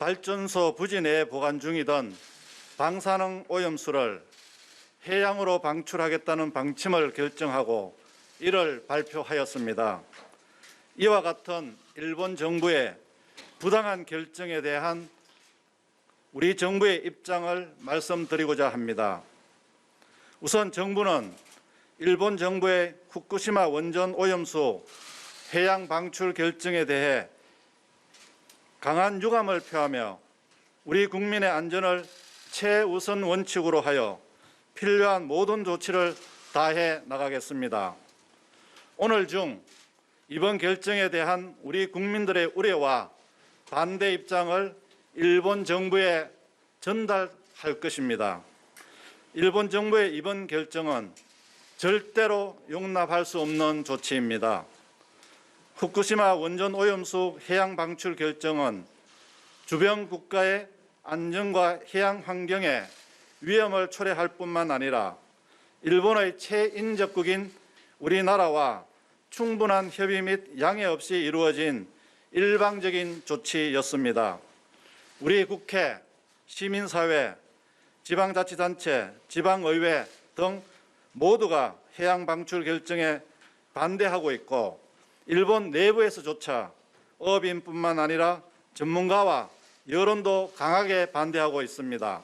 발전소 부지 내에 보관 중이던 방사능 오염수를 해양으로 방출하겠다는 방침을 결정하고 이를 발표하였습니다. 이와 같은 일본 정부의 부당한 결정에 대한 우리 정부의 입장을 말씀드리고자 합니다. 우선 정부는 일본 정부의 후쿠시마 원전 오염수 해양 방출 결정에 대해 강한 유감을 표하며 우리 국민의 안전을 최우선 원칙으로 하여 필요한 모든 조치를 다해 나가겠습니다. 오늘 중 이번 결정에 대한 우리 국민들의 우려와 반대 입장을 일본 정부에 전달할 것입니다. 일본 정부의 이번 결정은 절대로 용납할 수 없는 조치입니다. 후쿠시마 원전 오염수 해양 방출 결정은 주변 국가의 안전과 해양 환경에 위험을 초래할 뿐만 아니라 일본의 최인접국인 우리나라와 충분한 협의 및 양해 없이 이루어진 일방적인 조치였습니다. 우리 국회, 시민사회, 지방자치단체, 지방의회 등 모두가 해양 방출 결정에 반대하고 있고 일본 내부에서조차 업인뿐만 아니라 전문가와 여론도 강하게 반대하고 있습니다.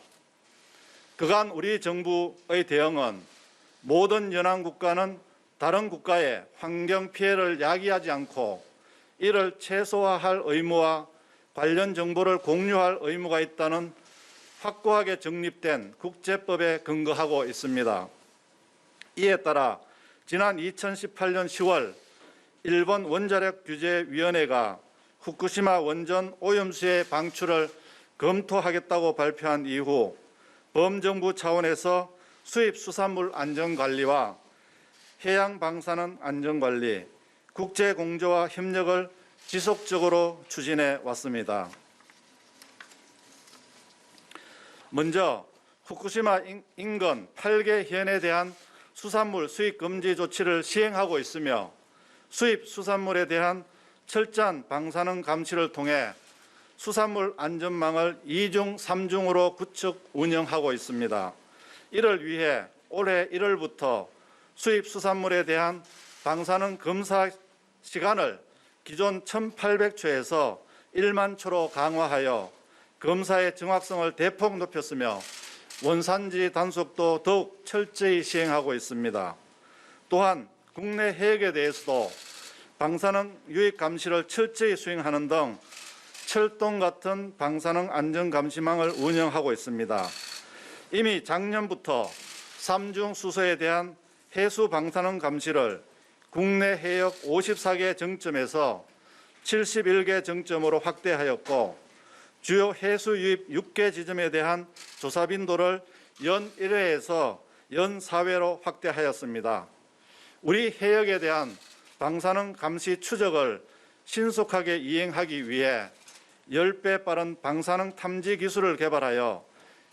그간 우리 정부의 대응은 모든 연안국가는 다른 국가의 환경 피해를 야기하지 않고 이를 최소화할 의무와 관련 정보를 공유할 의무가 있다는 확고하게 정립된 국제법에 근거하고 있습니다. 이에 따라 지난 2018년 10월 일본 원자력 규제위원회가 후쿠시마 원전 오염수의 방출을 검토하겠다고 발표한 이후 범정부 차원에서 수입 수산물 안전관리와 해양 방사능 안전관리, 국제공조와 협력을 지속적으로 추진해 왔습니다. 먼저 후쿠시마 인근 8개 현에 대한 수산물 수입 금지 조치를 시행하고 있으며 수입 수산물에 대한 철저한 방사능 감시를 통해 수산물 안전망을 2중, 3중으로 구축 운영하고 있습니다. 이를 위해 올해 1월부터 수입 수산물에 대한 방사능 검사 시간을 기존 1,800초에서 1만 초로 강화하여 검사의 정확성을 대폭 높였으며 원산지 단속도 더욱 철저히 시행하고 있습니다. 또한 국내 해역에 대해서도 방사능 유입 감시를 철저히 수행하는 등 철동 같은 방사능 안전 감시망을 운영하고 있습니다. 이미 작년부터 3중 수소에 대한 해수 방사능 감시를 국내 해역 54개 정점에서 71개 정점으로 확대하였고 주요 해수 유입 6개 지점에 대한 조사 빈도를 연 1회에서 연 4회로 확대하였습니다. 우리 해역에 대한 방사능 감시 추적을 신속하게 이행하기 위해 10배 빠른 방사능 탐지 기술을 개발하여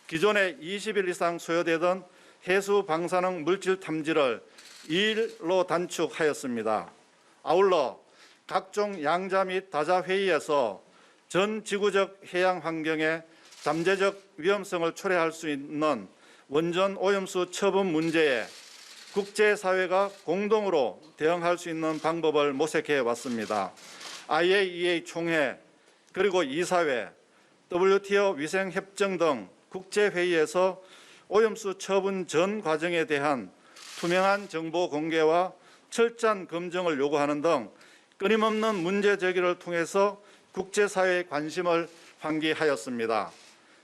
기존에 20일 이상 소요되던 해수 방사능 물질 탐지를 2일로 단축하였습니다. 아울러 각종 양자 및 다자 회의에서 전 지구적 해양 환경에 잠재적 위험성을 초래할 수 있는 원전 오염수 처분 문제에 국제사회가 공동으로 대응할 수 있는 방법을 모색해 왔습니다. IAEA 총회 그리고 이사회, WTO 위생협정 등 국제회의에서 오염수 처분 전 과정에 대한 투명한 정보 공개와 철저한 검증을 요구하는 등 끊임없는 문제 제기를 통해서 국제사회의 관심을 환기하였습니다.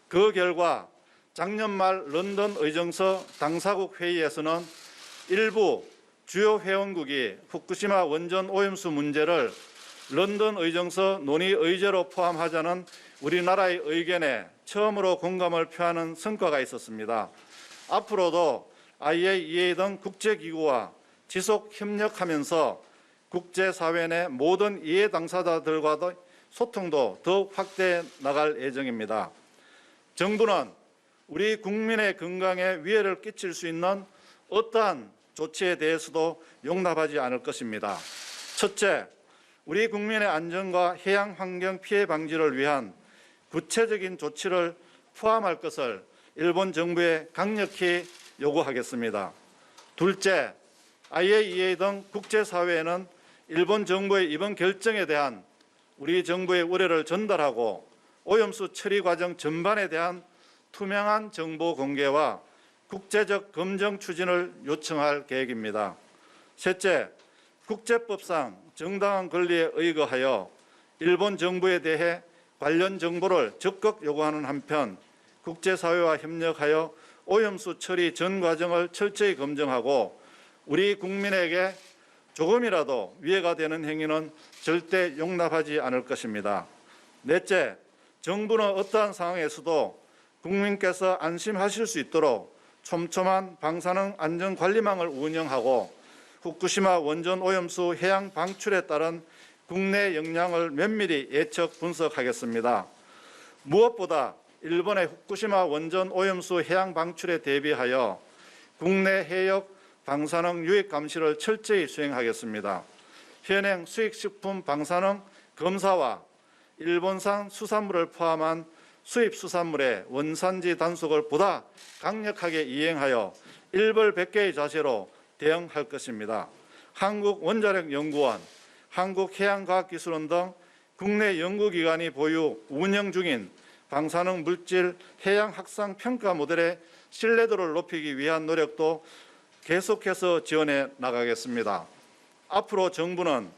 그 결과 작년 말 런던 의정서 당사국 회의에서는 일부 주요 회원국이 후쿠시마 원전 오염수 문제를 런던 의정서 논의 의제로 포함하자는 우리나라의 의견에 처음으로 공감을 표하는 성과가 있었습니다. 앞으로도 IAEA 등 국제기구와 지속 협력하면서 국제사회 내 모든 이해 당사자들과의 소통도 더욱 확대해 나갈 예정입니다. 정부는 우리 국민의 건강에 위해를 끼칠 수 있는 어떠한 조치에 대해서도 용납하지 않을 것입니다. 첫째, 우리 국민의 안전과 해양 환경 피해 방지를 위한 구체적인 조치를 포함할 것을 일본 정부에 강력히 요구하겠습니다. 둘째, IAEA 등 국제사회에는 일본 정부의 이번 결정에 대한 우리 정부의 우려를 전달하고 오염수 처리 과정 전반에 대한 투명한 정보 공개와 국제적 검증 추진을 요청할 계획입니다. 셋째, 국제법상 정당한 권리에 의거하여 일본 정부에 대해 관련 정보를 적극 요구하는 한편 국제사회와 협력하여 오염수 처리 전 과정을 철저히 검증하고 우리 국민에게 조금이라도 위해가 되는 행위는 절대 용납하지 않을 것입니다. 넷째, 정부는 어떠한 상황에서도 국민께서 안심하실 수 있도록 촘촘한 방사능 안전관리망을 운영하고 후쿠시마 원전 오염수 해양 방출에 따른 국내 영향을 면밀히 예측 분석하겠습니다. 무엇보다 일본의 후쿠시마 원전 오염수 해양 방출에 대비하여 국내 해역 방사능 유입 감시를 철저히 수행하겠습니다. 현행 수입식품 방사능 검사와 일본산 수산물을 포함한 수입 수산물의 원산지 단속을 보다 강력하게 이행하여 일벌백계의 자세로 대응할 것입니다. 한국원자력연구원, 한국해양과학기술원 등 국내 연구기관이 보유 운영 중인 방사능 물질 해양 확산 평가 모델의 신뢰도를 높이기 위한 노력도 계속해서 지원해 나가겠습니다. 앞으로 정부는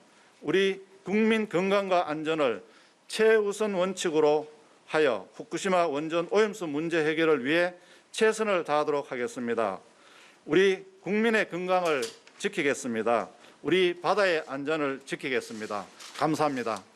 우리 국민 건강과 안전을 최우선 원칙으로 하여 후쿠시마 원전 오염수 문제 해결을 위해 최선을 다하도록 하겠습니다. 우리 국민의 건강을 지키겠습니다. 우리 바다의 안전을 지키겠습니다. 감사합니다.